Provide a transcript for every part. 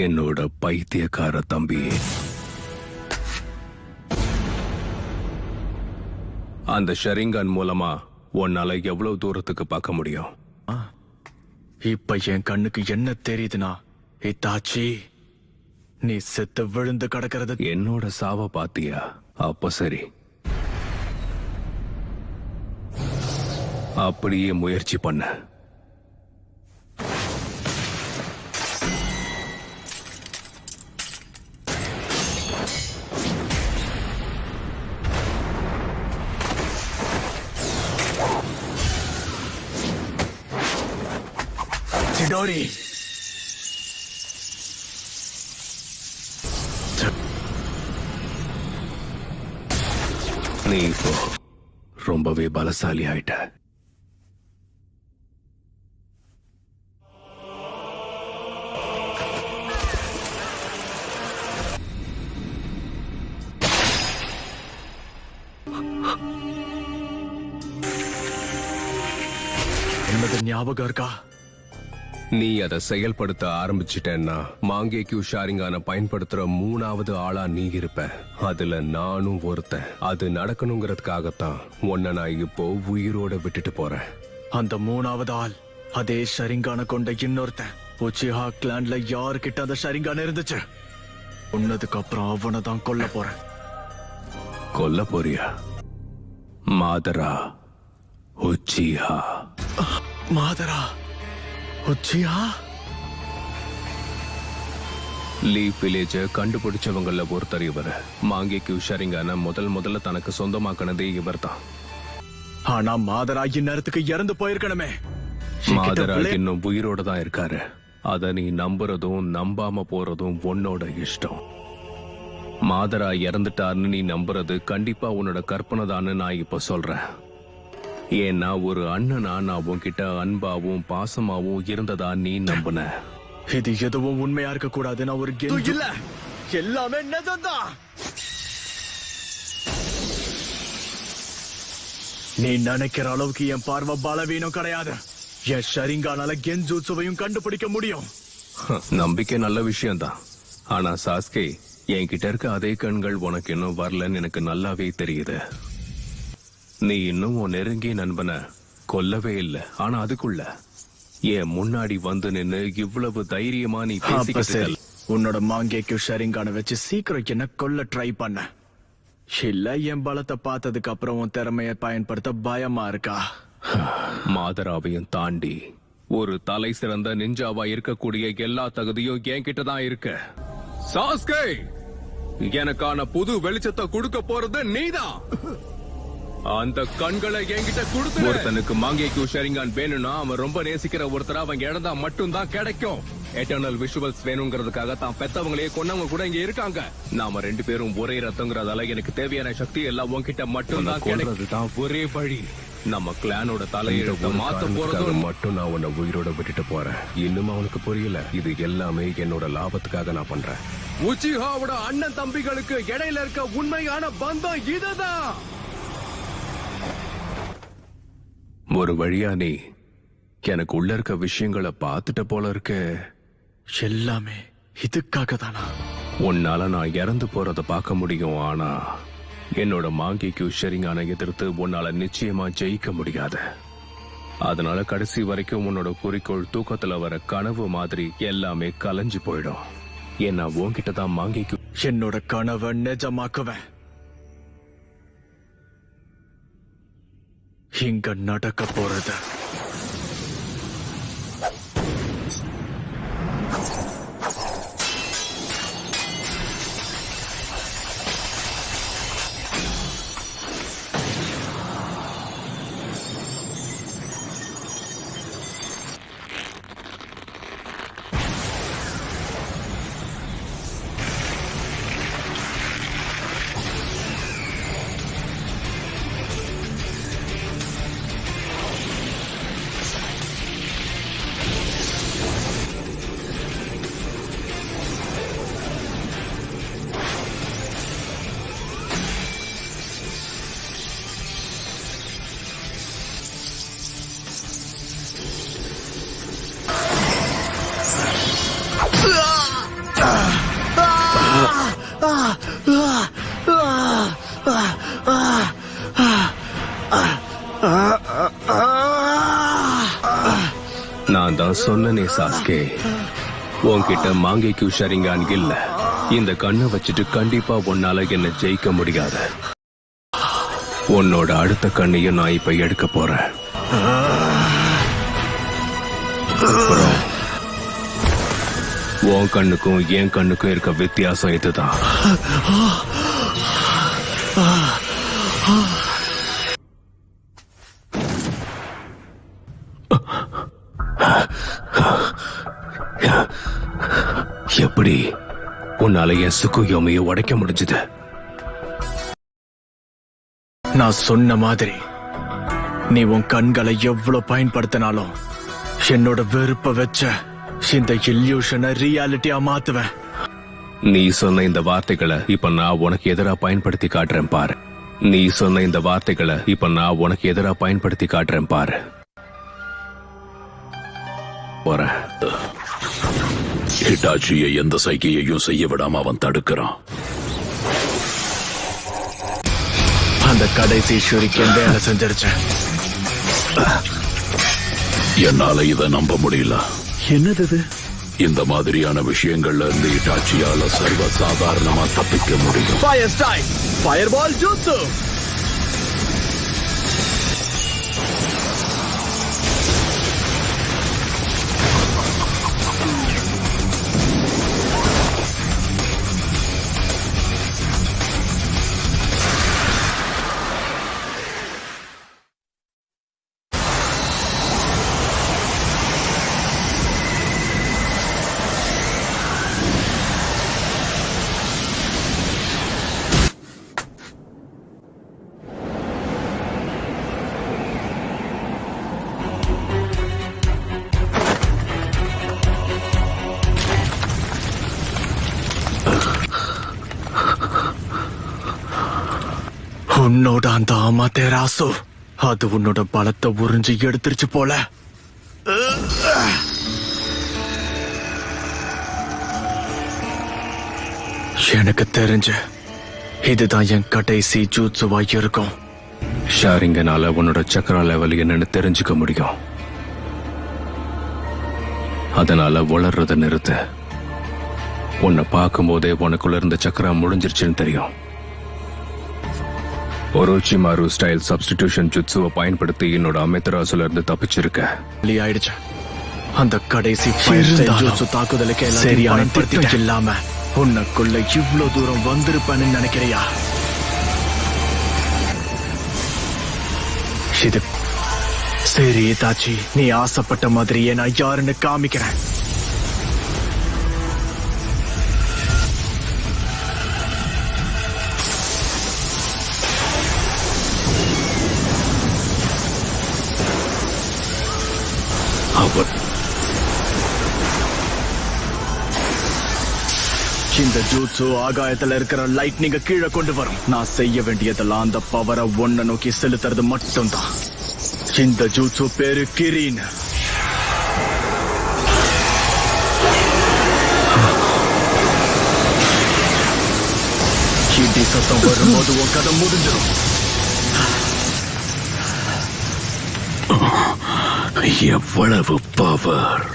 என்னோட பைத்தியக்கார தம்பி. அந்த ஷரிங்கான் மூலமா உன்னால எவ்வளவு தூரத்துக்கு பார்க்க முடியும்? இப்ப என் கண்ணுக்கு என்ன தெரியுதுனா, இத்தாச்சி நீ செத்து விழுந்து கிடக்கிறது. என்னோட சாவ பாத்தியா? அப்ப சரி, அப்படியே முயற்சி பண்ண. சிடோரி, நீ இப்போ ரொம்பவே பலசாலி ஆயிட்ட. என்னது ஞாபகம் இருக்கா? நீ அதை செயல்படுத்த ஆரம்பிச்சிட்டேன்னா மாங்கேக்யூ ஷாரிங்கான பயன்படுத்துற 3வது ஆளா நீ இருப்ப. அதுல நானும் ஒருத்தன். அது நடக்கணுங்கிறதுக்காகத்தான் உன்னை நான் இப்போ உயிரோட விட்டுட்டு போறேன். அந்த 3வது ஆள் அதே ஷரிங்கான கொண்ட இன்னொருத்தன். உச்சிஹா கிளான்ல யாருக்கிட்ட அந்த ஷரிங்கான இருந்துச்சு? உன்னதுக்கு அப்புறம் அவனை தான் கொல்ல போறேன். கொல்ல போறியா? மாதரா உச்சிஹா. மாதரா உச்சிஹா? லீஃப் வில்லேஜ கண்டுபிடிச்சவங்கள ஒருத்தர் இவர். மாங்கேக்யூ ஷரிங்கான முதல்ல தனக்கு சொந்தமாக்கினதே இவர் தான். ஆனா மாதரா இந்நேரத்துக்கு இறந்து போயிருக்கணுமே. மாதரா இன்னும் உயிரோட தான் இருக்காரு. அத நீ நம்புறதும் நம்பாம போறதும் உன்னோட இஷ்டம். மாதரா இறந்துட்டார்னு நீ நம்புறது கண்டிப்பா உன்னோட கற்பனை தான்னு நான் இப்ப சொல்றேன். ஏன்னா ஒரு அண்ணனா நான் உன்கிட்ட அன்பாவும் பாசமாவும் இருந்ததா நீ நம்புன. இது எதுவும் உண்மையா இருக்க கூடாது. நான் ஒரு இல்ல, எல்லாமே நிஜம்தான். நீ நினைக்கிற அளவுக்கு என் பார்வை பலவீனம் கிடையாது. என் ஷரிங்கானால கென்ஜூட்சுவையும் கண்டுபிடிக்க முடியும். நம்பிக்கை நல்ல விஷயம்தான். ஆனா சாஸ்கே, என்கிட்ட இருக்க அதே கண்கள் உனக்கு இன்னும் வரலன்னு எனக்கு நல்லாவே தெரியுது. நீ இன்னும் உன் நெருங்கிய நண்பனை கொல்லவே இல்லை. ஆனா அதுக்குள்ள என் முன்னாடி வந்து நின்னு இவ்வளவு தைரியமா நீ பேசிக்கிட்டு. உன்னோட மாங்கேக்கு ஷரிங்கான வச்சு சீக்கிரம் என்ன கொல்ல ட்ரை பண்ண. இல்ல என் பலத்தை பார்த்ததுக்கு அப்புறம் உன் திறமையை பயன்படுத்த பயமா இருக்கா? மாதராவையும் தாண்டி ஒரு தலை சிறந்த நிஞ்சாவா இருக்கக்கூடிய எல்லா தகுதியும் என்கிட்ட தான் இருக்கு. சாஸ்கே, எனக்கான புது வெளிச்சத்தை கொடுக்க போறது நீதான். அந்த கண்களை என்கிட்ட கொடுத்து. ஒருத்தனுக்கு மாங்கேக்யூ ஷரிங்கான் வேணும்னா அவன் ரொம்ப நேசிக்கிற ஒருத்தர் அவங்க இழந்தா மட்டும்தான் கிடைக்கும். எட்டர்னல் விஷுவல்ஸ் வேணுங்கிறதுக்காக தான் பெத்தவங்களையே கொன்னவங்க கூட இங்க இருக்காங்க. நாம 2 பேரும் ஒரே ரத்தங்கிறதால எனக்கு தேவையான சக்தி எல்லாம் உன்கிட்ட மட்டும்தான் கிடைக்கிறதுதான் ஒரே வழி. நம்ம கிளானோட தலையெழுத்த மாத்த போறது மட்டும் நான் உன்னை உயிரோட விட்டுட்டு போறேன். இன்னும் அவனுக்கு புரியல. இது எல்லாமே என்னோட லாபத்துக்காக நான் பண்றேன். உச்சிஹாவோட அண்ணன் தம்பிகளுக்கு இடையில இருக்க உண்மையான பந்தம் இதுதான். ஒரு வழியா நீ எனக்கு உள்ள இருக்க விஷயங்களை பார்த்துட்ட போல இருக்க. எல்லாமே இதுக்காக தானா? உன்னால நான் இறந்து போறத பார்க்க முடியும். ஆனா என்னோட மாங்கேக்யூ ஷரிங்கான எதிர்த்து உன்னால நிச்சயமா ஜெயிக்க முடியாது. அதனால கடைசி வரைக்கும் உன்னோட குறிக்கோள் தூக்கத்துல வர கனவு மாதிரி எல்லாமே கலைஞ்சு போயிடும். ஏன்னா உன்கிட்ட தான் மாங்கேக்யூ. என்னோட கனவை நிஜமாக்குவேன். இங்க நடக்க போறது சொன்னனே சாஸ்கே, உன்கிட்ட மாங்கேக்கு ஷரிங்கான் இல்ல. இந்த கண்ணை வச்சுட்டு கண்டிப்பா உன்னால என்ன ஜெயிக்க முடியாது. உன்னோட அடுத்த கண்ணையும் நான் இப்ப எடுக்க போறேன். அப்புறம் உன் கண்ணுக்கும் என் கண்ணுக்கும் இருக்க வித்தியாசம் இதுதான். எப்படி உன்னால என் சுக்குயோமையை உடைக்க முடிஞ்சது? நான் சொன்ன மாதிரி நீ உன் கண்களை எவ்வளவு பயன்படுத்தினாலும் என்னோட வெறுப்ப வச்ச இந்த இல்யூஷனை ரியாலிட்டியா மாத்துவேன். நீ சொன்ன இந்த வார்த்தைகளை இப்ப நான் உனக்கு எதிரா பயன்படுத்தி காட்டுறேன் பாரு. நீ சொன்ன இந்த வார்த்தைகளை இப்ப நான் உனக்கு எதிரா பயன்படுத்தி காட்டுறேன் பாரு. போறேன். ஹிட்டாச்சியை எந்த சைகையையும் செய்ய விடாம அவன் தடுக்கிறான். அந்த கடைசி ஷூரிக்கன் வேலை செஞ்சிருச்சேன். என்னால இதை நம்ப முடியல. என்னது? இந்த மாதிரியான விஷயங்கள்ல இருந்து ஹிட்டாச்சியால சர்வ சாதாரணமா தப்பிக்க முடியும். ஃபயர் ஸ்டைல், ஃபயர்பால் ஜூட்சு. உன்னோட அந்த அமாதேராசு அது உன்னோட பலத்தை உறிஞ்சி எடுத்துருச்சு போல. எனக்கு தெரிஞ்ச இதுதான் என் கடைசி ஜூட்சுவா இருக்கும். ஷாரிங்கனால உன்னோட சக்கரா லெவல் என்னன்னு தெரிஞ்சுக்க முடியும். அதனால வளர்றத நிறுத்த. உன்னை பார்க்கும் போதே உனக்குள்ள இருந்த சக்கரா முடிஞ்சிருச்சுன்னு தெரியும். ஒரோச்சிமாரு ஸ்டைல் சப்ஸ்டிடியூஷன் ஜுட்சுவை பயன்படுத்தி என்னோட அமித்ராசுல இருந்து தப்பிச்சிருக்க. ஆயிடுச்சு. அந்த கடைசி ஜூட்சு தாக்குதலுக்கு சரியான திட்டம் இல்லாம உனக்குள்ள இவ்வளவு தூரம் வந்திருப்பேன்னு நினைக்கிறியா? இது சரி தாச்சி, நீ ஆசைப்பட்ட மாதிரியே நான் யாருன்னு காமிக்கிறேன். இந்த ஜூட்சு ஆகாயத்துல இருக்கிற லைட்னிங்க கீழே கொண்டு வரும். நான் செய்ய வேண்டியதெல்லாம் அந்த பவரை ஒன்ன நோக்கி செலுத்துறது மட்டும்தான். இந்த ஜூட்சு பேரு கிரீன். இடி சத்தம் வரும்போது உன் கதை முடிஞ்சிடும். எவ்வளவு பவர்!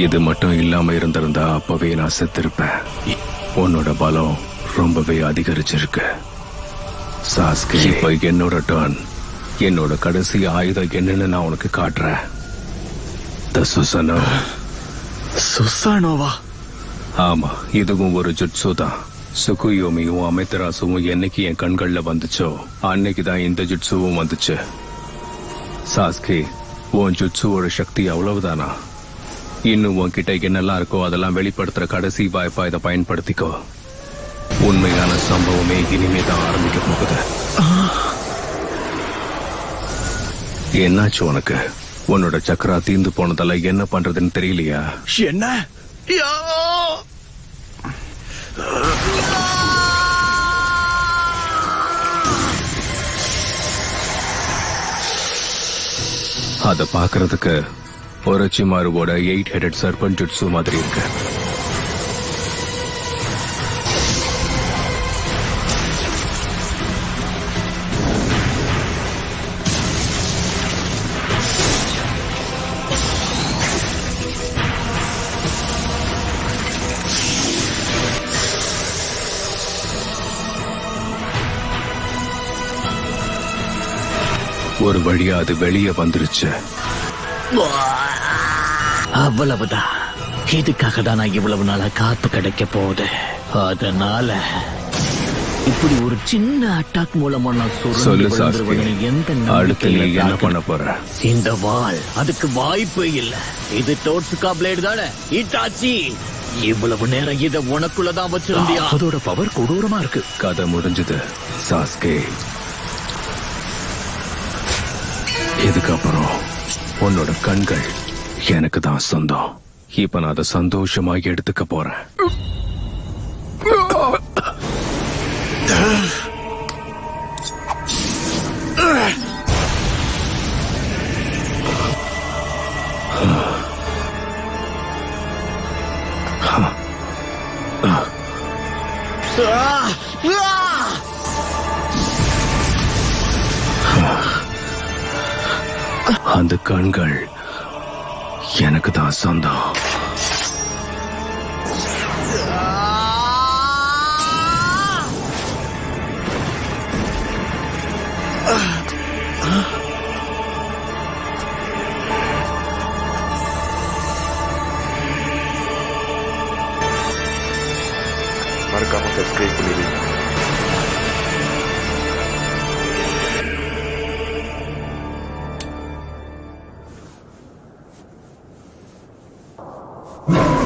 இது மட்டும் இல்லாம இருந்திருந்தா அப்பவே நான் செத்திருப்பேன். உன்னோட பலம் ரொம்பவே அதிகரிச்சிருக்கு சாஸ்கே. இப்ப என்னோட டர்ன். என்னோட கடைசி ஆயுதம் என்னன்னு நான் உனக்கு காட்டுறேன். சுசானோவா? ஆமா, இதுவும் ஒரு ஜுட்சு தான். சுகுயோமியும் அமித்ராசுவும் என்னைக்கு என் கண்கள்ல வந்துச்சோ அன்னைக்குதான் இந்த ஜுட்சுவும் வந்துச்சு. சாஸ்கே, உன் ஜுட்சுவோட சக்தி அவ்வளவுதானா? இன்னும் உன்கிட்ட என்னெல்லாம் இருக்கோ அதெல்லாம் வெளிப்படுத்துற கடைசி வாய்ப்பா இதை பயன்படுத்திக்கோ. உண்மையான சம்பவமே இனிமே தான் ஆரம்பிக்க போகுது. என்னாச்சு உனக்கு? உன்னோட சக்கரா தீந்து போனதால என்ன பண்றதுன்னு தெரியலையா? என்ன? அத பாக்குறதுக்கு ஒரச்சிமாருவோட 8 ஹெடட் சர்பன் ஜுட்சு மாதிரி இருக்கு. ஒரு வழியா அது வெளியே வந்துருச்சு. அவ்வளவுதான். இதுக்காக தான் நான் இவ்வளவு நாளா காத்து கிடைக்க போகுது. அதனால இப்படி ஒரு சின்ன அட்டாக் மூலமா நான் சொல்லு சுருண்டு சாஸ்கே, விழுந்துருவேன்னு எந்த அடுத்து நீ நம்பிக்கையில என்ன தாக்கு- பண்ண போற? இந்த வாள் அதுக்கு வாய்ப்பே இல்ல. இது டோட்சுகா பிளேடு தானே இட்டாச்சி. இவ்வளவு நேரம் இத உனக்குள்ளதான் வச்சிருந்தியா? அதோட பவர் கொடூரமா இருக்கு. கதை முடிஞ்சது சாஸ்கே. இதுக்கப்புறம் உன்னோட கண்கள் எனக்கு தான் சொந்தம். இப்ப நான் அதை சந்தோஷமா எடுத்துக்க போறேன். அந்த கண்கள் எனக்கு தான் சொந்தம். மறக்காம சப்ஸ்கிரைப் பண்ணிடுங்க. You